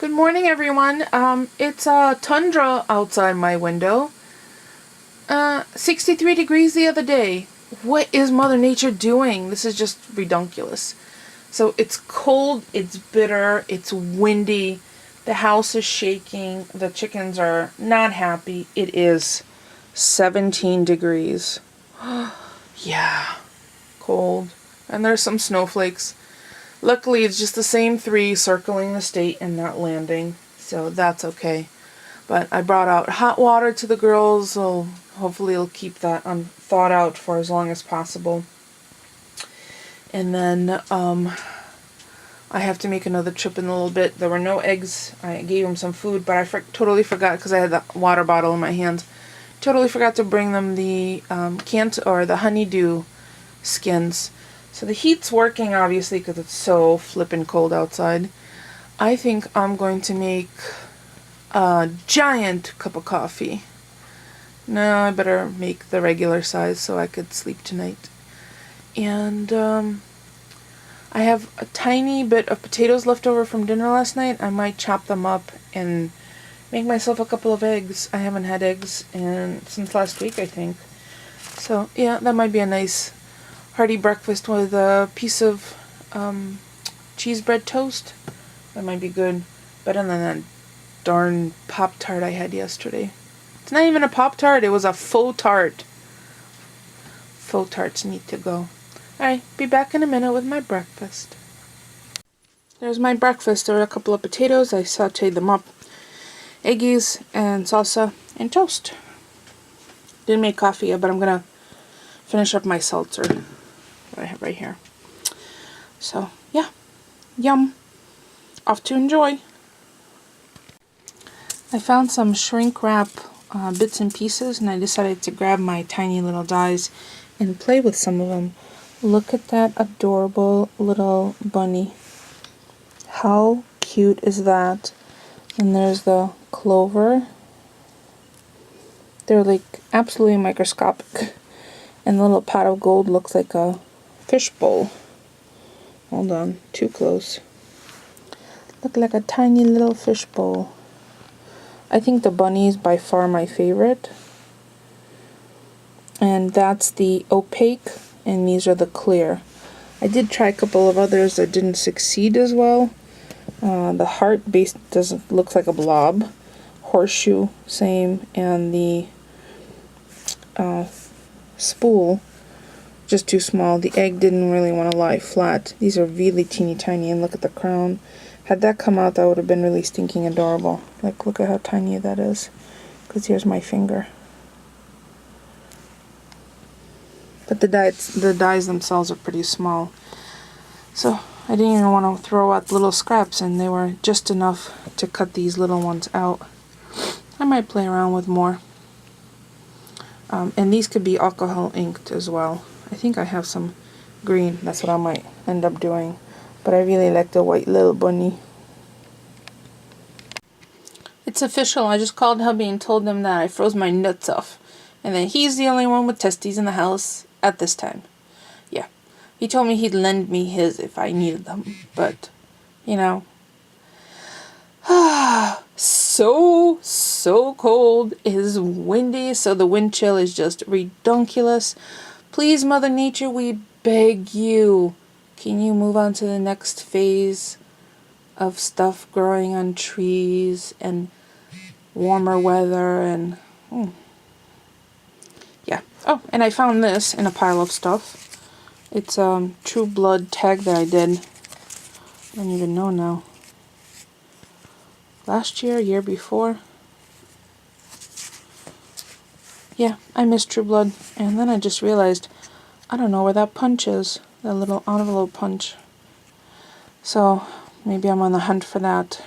Good morning, everyone. It's tundra outside my window. 63 degrees the other day. What is Mother Nature doing? This is just redunculous. So it's cold, it's bitter, it's windy. The house is shaking. The chickens are not happy. It is 17 degrees. Yeah, cold. And there's some snowflakes. Luckily, it's just the same three circling the state and not landing, so that's okay. But I brought out hot water to the girls, so hopefully it'll keep that thawed out for as long as possible. And then I have to make another trip in a little bit. There were no eggs. I gave them some food, but I totally forgot because I had the water bottle in my hands. Totally forgot to bring them the the honeydew skins. So the heat's working, obviously, because it's so flippin' cold outside. I think I'm going to make a giant cup of coffee. No, I better make the regular size so I could sleep tonight. And I have a tiny bit of potatoes left over from dinner last night. I might chop them up and make myself a couple of eggs. I haven't had eggs since last week, I think. So, yeah, that might be a nice hearty breakfast with a piece of cheese bread toast. That might be good. Better than that darn Pop-Tart I had yesterday. It's not even a Pop-Tart, it was a faux tart. Faux tarts need to go. Alright, be back in a minute with my breakfast. There's my breakfast. There were a couple of potatoes. I sauteed them up. Eggies and salsa and toast. Didn't make coffee yet, but I'm gonna finish up my seltzer that I have right here. So, yeah. Yum. Off to enjoy. I found some shrink wrap bits and pieces, and I decided to grab my tiny little dies and play with some of them. Look at that adorable little bunny. How cute is that? And there's the clover. They're like absolutely microscopic. And the little pot of gold looks like a fish bowl. Hold on, too close. Look like a tiny little fish bowl. I think the bunny is by far my favorite. And that's the opaque, and these are the clear. I did try a couple of others that didn't succeed as well. The heart base looks like a blob. Horseshoe, same, and the spool, just too small. The egg didn't really want to lie flat. These are really teeny tiny, and look at the crown. Had that come out, that would have been really stinking adorable. Like, look at how tiny that is. Because here's my finger. But the dies themselves are pretty small. So I didn't even want to throw out little scraps, and they were just enough to cut these little ones out. I might play around with more. And these could be alcohol inked as well. I think I have some green. That's what I might end up doing. But I really like the white little bunny. It's official. I just called hubby and told him that I froze my nuts off. And then he's the only one with testes in the house at this time. Yeah. He told me he'd lend me his if I needed them. But, you know. So cold. It is windy, so the wind chill is just redunculous. Please, Mother Nature, we beg you. Can you move on to the next phase of stuff growing on trees and warmer weather and yeah. Oh, and I found this in a pile of stuff. It's True Blood tag that I did. I don't even know now. Last year before. Yeah, I missed True Blood. And then I just realized I don't know where that punch is. That little envelope punch. So maybe I'm on the hunt for that.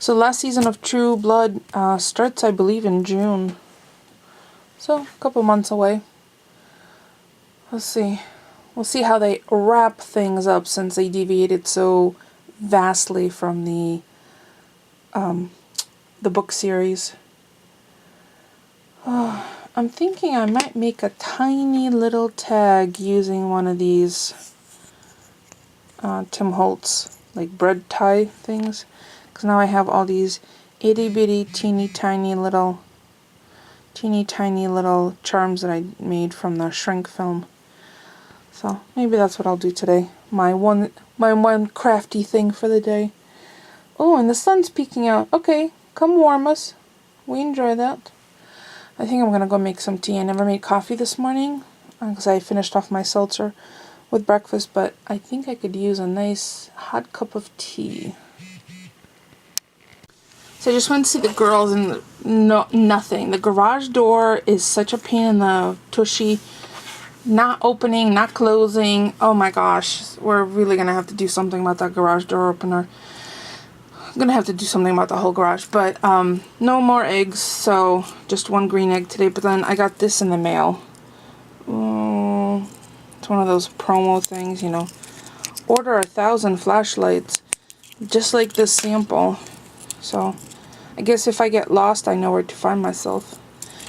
So last season of True Blood starts, I believe, in June. So a couple months away. Let's see. We'll see how they wrap things up since they deviated so vastly from the book series. I'm thinking I might make a tiny little tag using one of these Tim Holtz like bread tie things. Because now I have all these itty bitty teeny tiny little charms that I made from the shrink film. So maybe that's what I'll do today. My one crafty thing for the day. Oh, and the sun's peeking out. Okay, come warm us. We enjoy that. I think I'm gonna go make some tea. I never made coffee this morning because I finished off my seltzer with breakfast, but I think I could use a nice hot cup of tea. So I just went to see the girls and nothing. The garage door is such a pain in the tushy. Not opening, not closing. Oh my gosh. We're really going to have to do something about that garage door opener. I'm going to have to do something about the whole garage. But no more eggs. So just one green egg today. But then I got this in the mail. It's one of those promo things, you know. Order 1,000 flashlights. Just like this sample. So I guess if I get lost, I know where to find myself.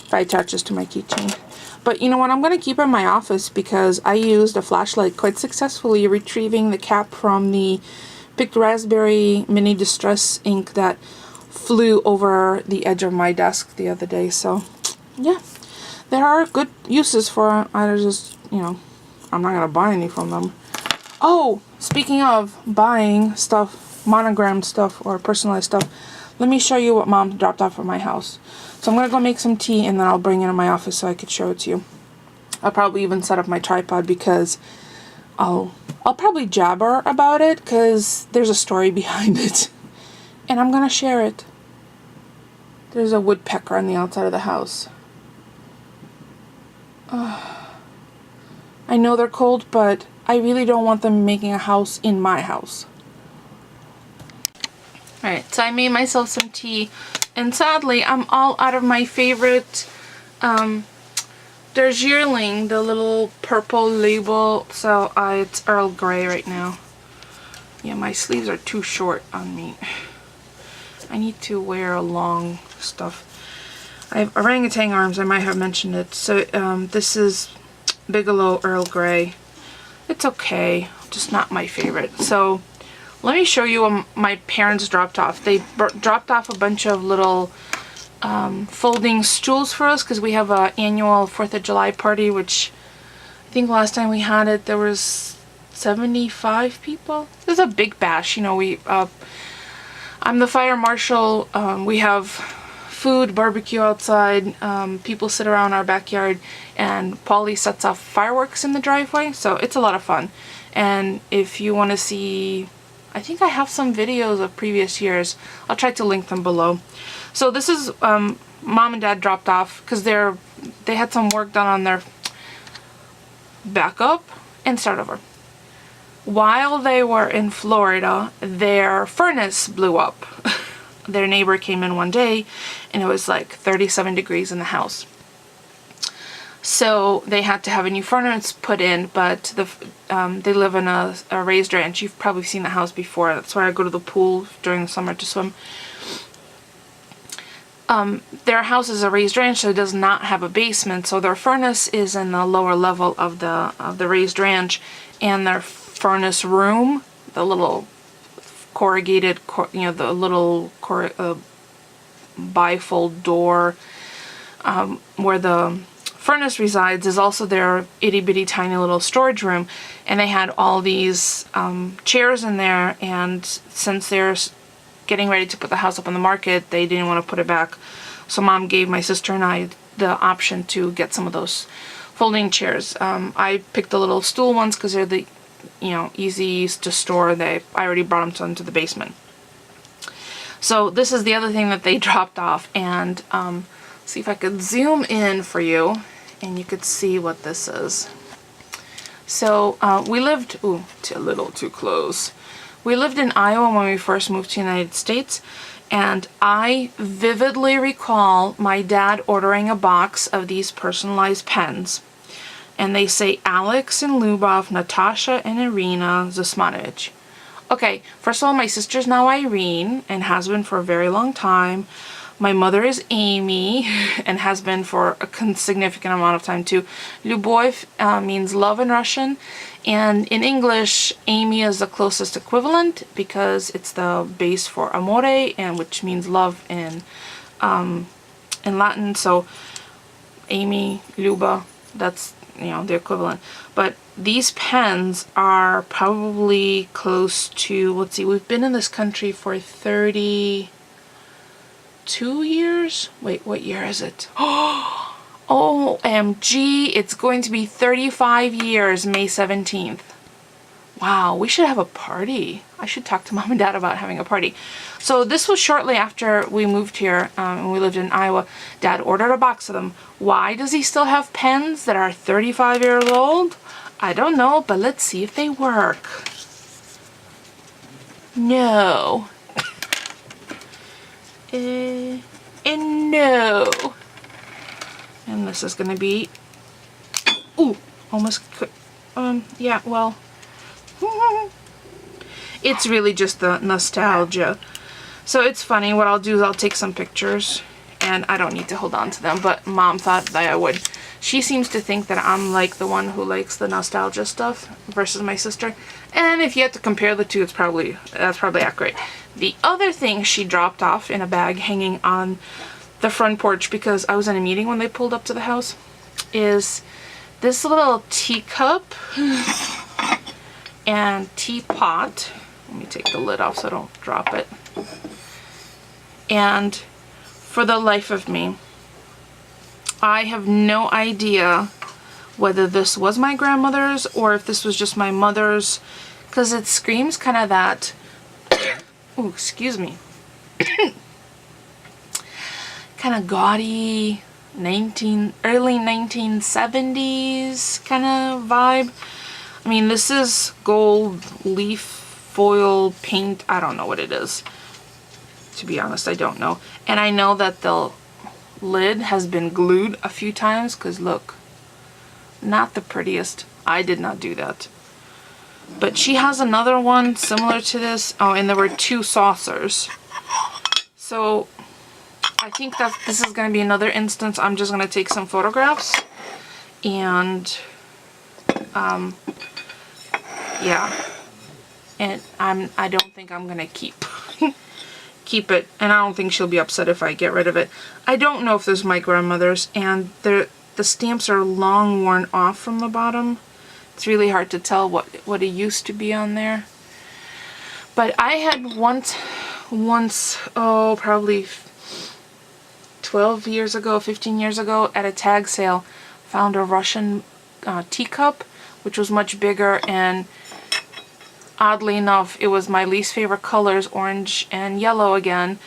If I attach this to my keychain. But you know what, I'm going to keep it in my office because I used a flashlight quite successfully retrieving the cap from the Picked Raspberry Mini Distress ink that flew over the edge of my desk the other day. So, yeah, there are good uses for it. I just, you know, I'm not going to buy any from them. Oh, speaking of buying stuff, monogrammed stuff or personalized stuff, let me show you what Mom dropped off at my house. So I'm going to go make some tea and then I'll bring it in my office so I could show it to you. I'll probably even set up my tripod because I'll probably jabber about it because there's a story behind it. And I'm going to share it. There's a woodpecker on the outside of the house. I know they're cold, but I really don't want them making a house in my house. Alright, so I made myself some tea, and sadly, I'm all out of my favorite Darjeeling, the little purple label, so it's Earl Grey right now. Yeah, my sleeves are too short on me. I need to wear a long stuff. I have orangutan arms, I might have mentioned it. So this is Bigelow Earl Grey. It's okay, just not my favorite. So let me show you what my parents dropped off. They dropped off a bunch of little folding stools for us because we have an annual 4th of July party, which I think last time we had it there was 75 people. It was a big bash, you know. I'm the fire marshal. We have food, barbecue outside. People sit around our backyard, and Polly sets off fireworks in the driveway, so it's a lot of fun. And if you want to see, I think I have some videos of previous years. I'll try to link them below. So this is Mom and Dad dropped off because they had some work done on their backup and start over. While they were in Florida, their furnace blew up. Their neighbor came in one day and it was like 37 degrees in the house. So they had to have a new furnace put in, but they live in a raised ranch. You've probably seen the house before. That's where I go to the pool during the summer to swim. Their house is a raised ranch, so it does not have a basement. So their furnace is in the lower level of the raised ranch, and their furnace room, the little corrugated, the little bifold door where the furnace resides, is also their itty bitty tiny little storage room. And they had all these chairs in there, and since they're getting ready to put the house up on the market, they didn't want to put it back. So Mom gave my sister and I the option to get some of those folding chairs. I picked the little stool ones because they're the easy to store. I already brought them into the basement. So this is the other thing that they dropped off, and see if I could zoom in for you and you could see what this is. So we lived, a little too close. We lived in Iowa when we first moved to the United States, and I vividly recall my dad ordering a box of these personalized pens. And they say Alex and Lubov, Natasha and Irina Zasmanovich. Okay, first of all, my sister's now Irene and has been for a very long time. My mother is Amy and has been for a significant amount of time too. Любовь means love in Russian, and in English, Amy is the closest equivalent because it's the base for amore, and which means love in Latin. So Amy, Luba, that's, you know, the equivalent. But these pens are probably close to, let's see, we've been in this country for 32 years? Wait, what year is it? Oh, OMG, it's going to be 35 years, May 17th. Wow, we should have a party. I should talk to Mom and Dad about having a party. So this was shortly after we moved here, and we lived in Iowa. Dad ordered a box of them. Why does he still have pens that are 35 years old? I don't know, but let's see if they work. No. And no. And this is gonna be, ooh, almost, yeah, well, it's really just the nostalgia. So it's funny, what I'll do is I'll take some pictures, and I don't need to hold on to them, but Mom thought that I would. She seems to think that I'm like the one who likes the nostalgia stuff versus my sister. And if you have to compare the two, that's probably accurate. The other thing she dropped off in a bag hanging on the front porch, because I was in a meeting when they pulled up to the house, is this little teacup and teapot. Let me take the lid off so I don't drop it. And for the life of me, I have no idea whether this was my grandmother's or if this was just my mother's, because it screams kind of that, oh, excuse me, kind of gaudy early 1970s kind of vibe. I mean, this is gold leaf foil paint. I don't know what it is. To be honest, I don't know. And I know that the lid has been glued a few times, because look, not the prettiest. I did not do that. But she has another one similar to this. Oh, and there were 2 saucers. So I think that this is going to be another instance. I'm just going to take some photographs and yeah, and I don't think I'm going to keep it, and I don't think she'll be upset if I get rid of it. I don't know if this is my grandmother's, and the stamps are long worn off from the bottom. It's really hard to tell what it used to be on there. But I had once, oh, probably 12 years ago, 15 years ago, at a tag sale, found a Russian teacup, which was much bigger, and oddly enough, it was my least favorite colors, orange and yellow again.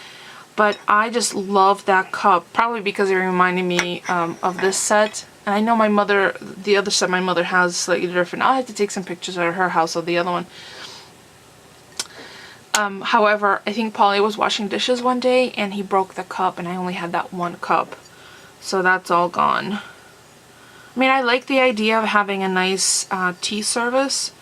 But I just loved that cup, probably because it reminded me of this set. And I know my mother, the other set my mother has is slightly different. I'll have to take some pictures at her house of the other one. However, I think Polly was washing dishes one day and he broke the cup, and I only had that one cup. So that's all gone. I mean, I like the idea of having a nice tea service,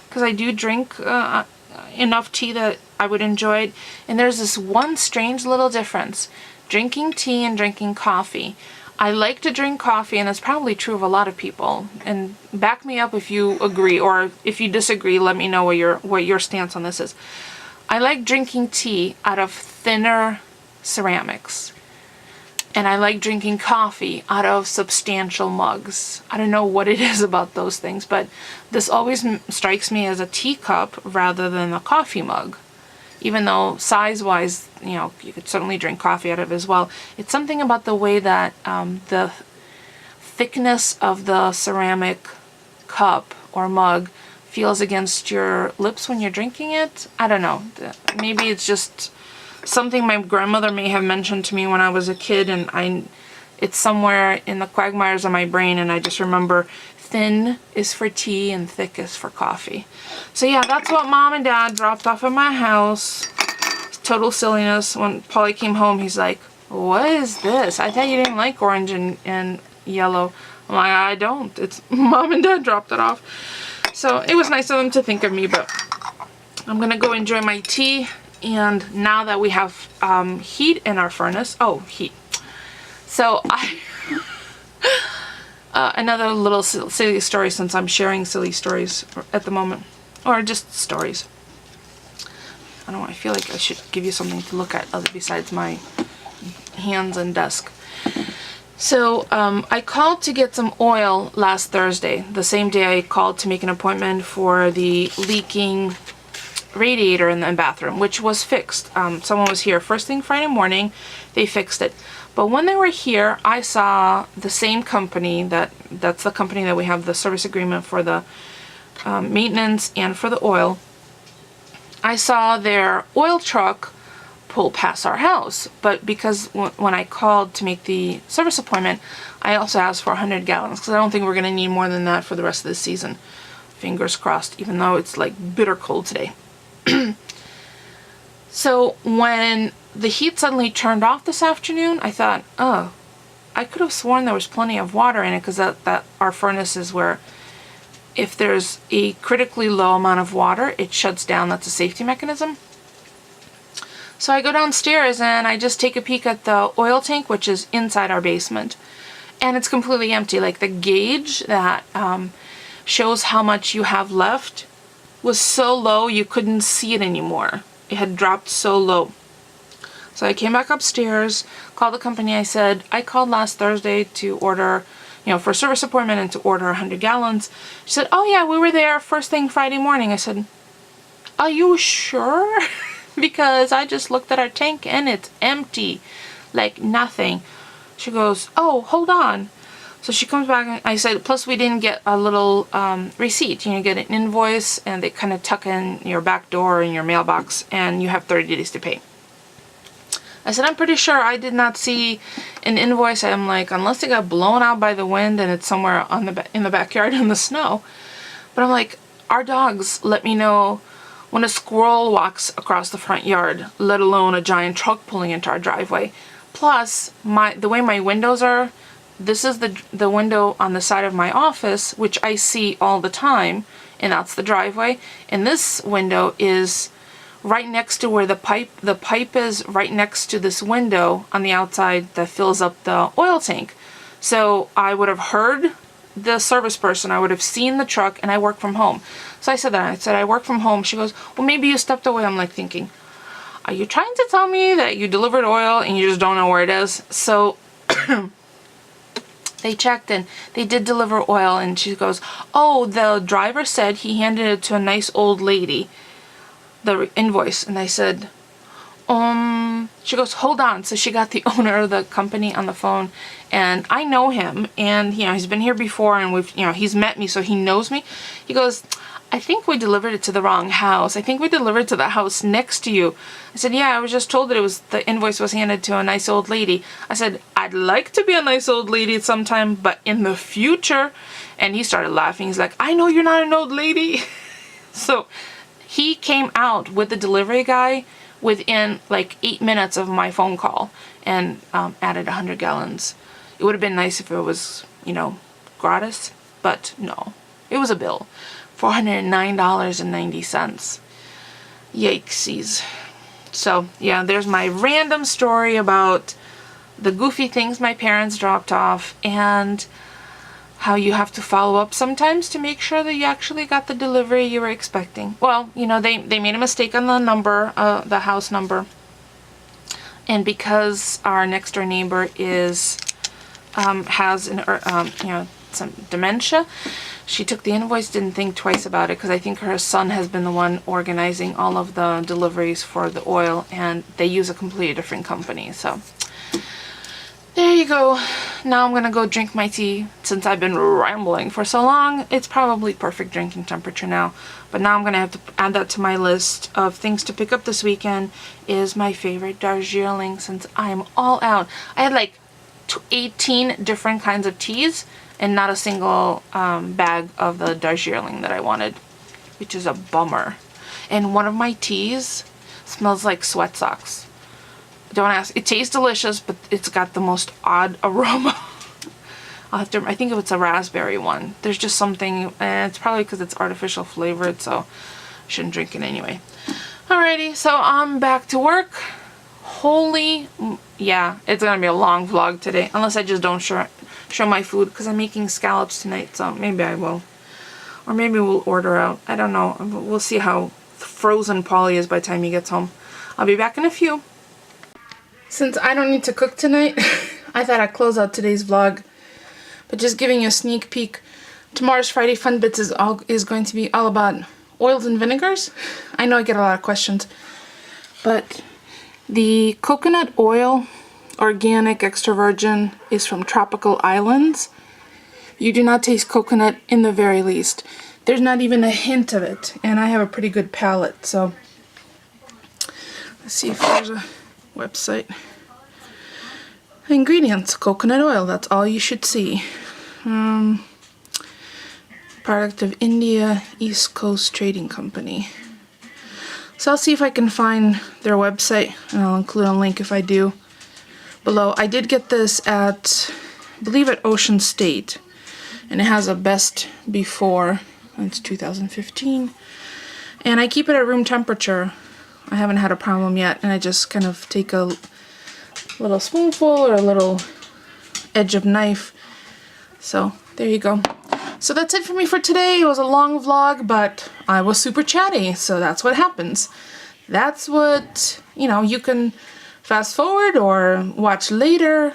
because I do drink enough tea that I would enjoy it. And there's this one strange little difference. Drinking tea and drinking coffee. I like to drink coffee, and it's probably true of a lot of people. And back me up if you agree, or if you disagree, let me know what your stance on this is. I like drinking tea out of thinner ceramics. And I like drinking coffee out of substantial mugs. I don't know what it is about those things, but this always strikes me as a teacup rather than a coffee mug. Even though size-wise, you know, you could certainly drink coffee out of it as well. It's something about the way that the thickness of the ceramic cup or mug feels against your lips when you're drinking it. I don't know. Maybe it's just something my grandmother may have mentioned to me when I was a kid, and it's somewhere in the quagmires of my brain, and I just remember thin is for tea and thick is for coffee. So yeah, that's what Mom and Dad dropped off at my house. It's total silliness. When Polly came home, he's like, "What is this? I thought you didn't like orange and yellow." I'm like, "I don't. It's Mom and Dad dropped it off." So it was nice of them to think of me, but I'm gonna go enjoy my tea And now that we have heat in our furnace, heat. So another little silly story, since I'm sharing silly stories at the moment, or just stories. I don't know, I feel like I should give you something to look at other besides my hands and desk. So I called to get some oil last Thursday, the same day I called to make an appointment for the leaking radiator in the bathroom, which was fixed. Someone was here first thing Friday morning, they fixed it. But when they were here, I saw the same company, that's the company that we have the service agreement for the maintenance and for the oil. I saw their oil truck pull past our house, but because when I called to make the service appointment, I also asked for 100 gallons because I don't think we're going to need more than that for the rest of the season. Fingers crossed, even though it's like bitter cold today. So when the heat suddenly turned off this afternoon, I thought, oh, I could have sworn there was plenty of water in it, because that our furnace is where if there's a critically low amount of water, it shuts down. That's a safety mechanism. So I go downstairs and I just take a peek at the oil tank, which is inside our basement, and it's completely empty. Like the gauge that shows how much you have left was so low you couldn't see it anymore. It had dropped so low. So I came back upstairs, called the company. I said, I called last Thursday to order, for a service appointment and to order 100 gallons. She said, oh yeah, we were there first thing Friday morning. I said, are you sure? Because I just looked at our tank and it's empty, like nothing. She goes, oh, hold on. So she comes back and I said, plus we didn't get a little receipt. You get an invoice and they kind of tuck in your back door in your mailbox and you have 30 days to pay. I said, I'm pretty sure I did not see an invoice. I'm like, unless it got blown out by the wind and it's somewhere in the backyard in the snow. But I'm like, our dogs let me know when a squirrel walks across the front yard, let alone a giant truck pulling into our driveway. Plus, the way my windows are, this is the window on the side of my office, which I see all the time, and that's the driveway. And this window is right next to where the pipe is right next to this window on the outside that fills up the oil tank. So I would have heard the service person, I would have seen the truck, and I work from home. So I said that. I said, I work from home. She goes, well, maybe you stepped away. I'm like thinking, are you trying to tell me that you delivered oil and you just don't know where it is? So they checked and they did deliver oil, and she goes, oh, the driver said he handed it to a nice old lady, the invoice. And I said, she goes, hold on. So she got the owner of the company on the phone, and I know him, and he's been here before, and he's met me, so he knows me. He goes, I think we delivered it to the wrong house. I think we delivered to the house next to you. I said, yeah, I was just told that the invoice was handed to a nice old lady. I said, I'd like to be a nice old lady at some time, but in the future. And he started laughing. He's like, I know you're not an old lady. So he came out with the delivery guy within like 8 minutes of my phone call and added 100 gallons. It would have been nice if it was, gratis, but no, it was a bill. $409.90. Yikesies. So yeah, there's my random story about the goofy things my parents dropped off and how you have to follow up sometimes to make sure that you actually got the delivery you were expecting. Well, they made a mistake on the number, the house number. And because our next door neighbor has some dementia, she took the invoice, didn't think twice about it, because I think her son has been the one organizing all of the deliveries for the oil, and they use a completely different company. So there you go. Now I'm gonna go drink my tea. Since I've been rambling for so long, it's probably perfect drinking temperature now. But now I'm gonna have to add that to my list of things to pick up this weekend, is my favorite Darjeeling, since I'm all out. I had like 18 different kinds of teas and not a single bag of the Darjeeling that I wanted, which is a bummer. And one of my teas smells like sweat socks. Don't ask. It tastes delicious, but it's got the most odd aroma. I think it's a raspberry one. There's just something, and it's probably because it's artificial flavored, so I shouldn't drink it anyway. Alrighty, so I'm back to work. Yeah, it's gonna be a long vlog today, unless I just don't show my food, because I'm making scallops tonight, so maybe I will. Or maybe we'll order out. I don't know. We'll see how frozen Polly is by the time he gets home. I'll be back in a few. Since I don't need to cook tonight, I thought I'd close out today's vlog, but just giving you a sneak peek. Tomorrow's Friday Fun Bits is going to be all about oils and vinegars. I know I get a lot of questions, but the coconut oil, organic, extra virgin, is from tropical islands. You do not taste coconut in the very least. There's not even a hint of it, and I have a pretty good palate, so let's see if there's a website. Ingredients: coconut oil, that's all you should see. Product of India East Coast Trading Company. So I'll see if I can find their website, and I'll include a link if I do below. I did get this at, I believe, at Ocean State, and it has a best before. It's 2015, and I keep it at room temperature. I haven't had a problem yet, and I just kind of take a little spoonful or a little edge of knife. So there you go. So that's it for me for today. It was a long vlog, but I was super chatty, so that's what happens. That's what, you can fast forward or watch later,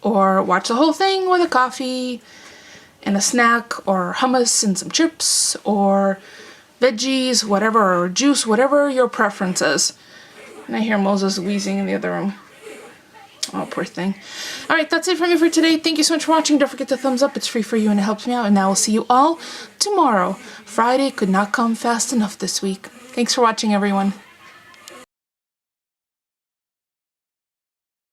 or watch the whole thing with a coffee and a snack, or hummus and some chips, or veggies, whatever, or juice, whatever your preference is. And I hear Moses wheezing in the other room. Oh, poor thing. Alright, that's it for me for today. Thank you so much for watching. Don't forget to thumbs up. It's free for you and it helps me out. And I will see you all tomorrow. Friday could not come fast enough this week. Thanks for watching, everyone.